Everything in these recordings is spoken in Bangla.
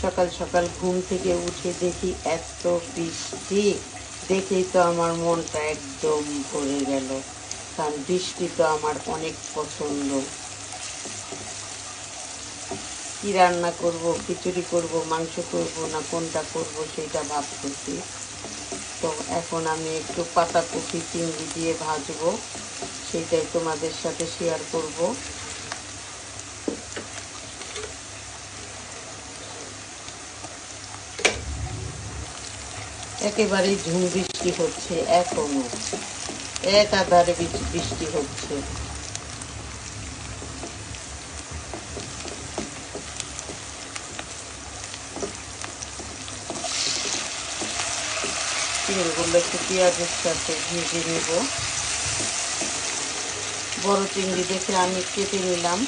সকাল সকাল ঘুম থেকে উঠে দেখি এত বৃষ্টি, দেখেই তো আমার মনটা একদম ভরে গেল। কারণ বৃষ্টি তো আমার অনেক পছন্দ। কি রান্না করব, খিচুড়ি করব, মাংস করব না কোনটা করব সেটা ভাবতেছি। তো এখন আমি একটু পাতাকপি চিংড়ি দিয়ে ভাজবো, সেটাই তোমাদের সাথে শেয়ার করব। একেবারেই ঝুম বৃষ্টি হচ্ছে, এখনো একাধারে বৃষ্টি হচ্ছে। চিংড়িগুলো একটু পেঁয়াজের সাথে ভেজে নেব। বড় চিংড়ি দেখে আমি কেটে নিলাম।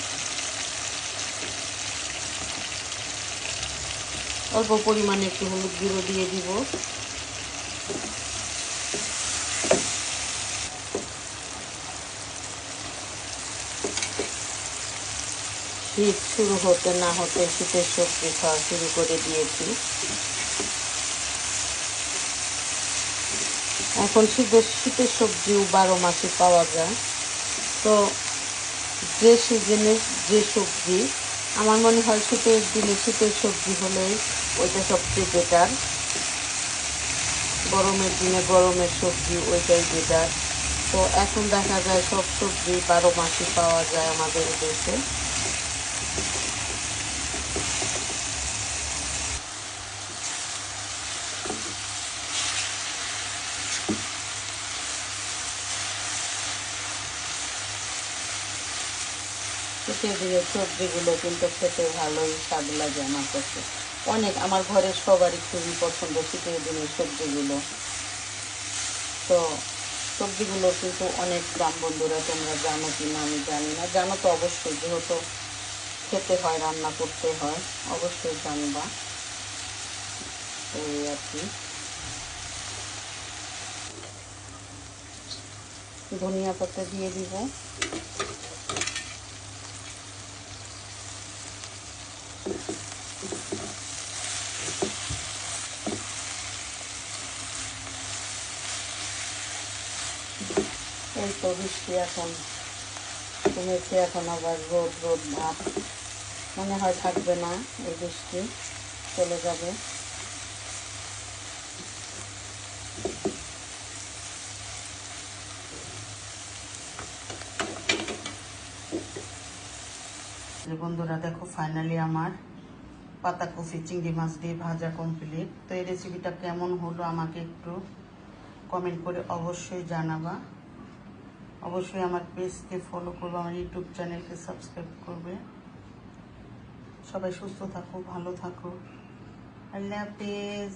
অল্প পরিমাণে একটু হলুদ গুঁড়ো দিয়ে দিব। শীত শুরু হতে না হতে শীতের সবজি খাওয়া শুরু করে দিয়েছি। এখন শীতের সবজিও 12 মাসে পাওয়া যায়। তো যে সিজনের যে সবজি, আমার মনে হয় শীতের দিনে শীতের সবজি হলে ওইটা সবচেয়ে বেটার। গরমের দিনে গরমের সবজি ওইটাই বেটার। তো এখন দেখা যায় সব সবজি 12 মাসই পাওয়া যায় আমাদের দেশে। শীতের দিনের সবজিগুলো কিন্তু খেতে ভালোই স্বাদ লাগে আমার কাছে। অনেক, আমার ঘরের সবারই খুবই পছন্দ শীতের দিনের সবজিগুলো। তো সবজিগুলো কিন্তু অনেক দাম বন্ধুরা, তোমরা জানো কি না আমি জানি না, জানো তো অবশ্যই, যেহেতু খেতে হয়, রান্না করতে হয়, অবশ্যই জানবা। এই আর কি। ধনিয়া পাতা দিয়ে দিব। এই তো বৃষ্টি এখন কমেছে, এখন আবার রোদ রোদ ভাব, মনে হয় থাকবে না এই বৃষ্টি, চলে যাবে। যে বন্ধুরা দেখো, ফাইনালি আমার পাতাকপি চিংড়ি মাছ দিয়ে ভাজা কমপ্লিট। তো এই রেসিপিটা কেমন হলো আমাকে একটু কমেন্ট করে অবশ্যই জানাবা। অবশ্যই আমার পেজকে ফলো করবে, আমার ইউটিউব চ্যানেলকে সাবস্ক্রাইব করবে। সবাই সুস্থ থাকো, ভালো থাকো। আল্লাহ হাফেজ।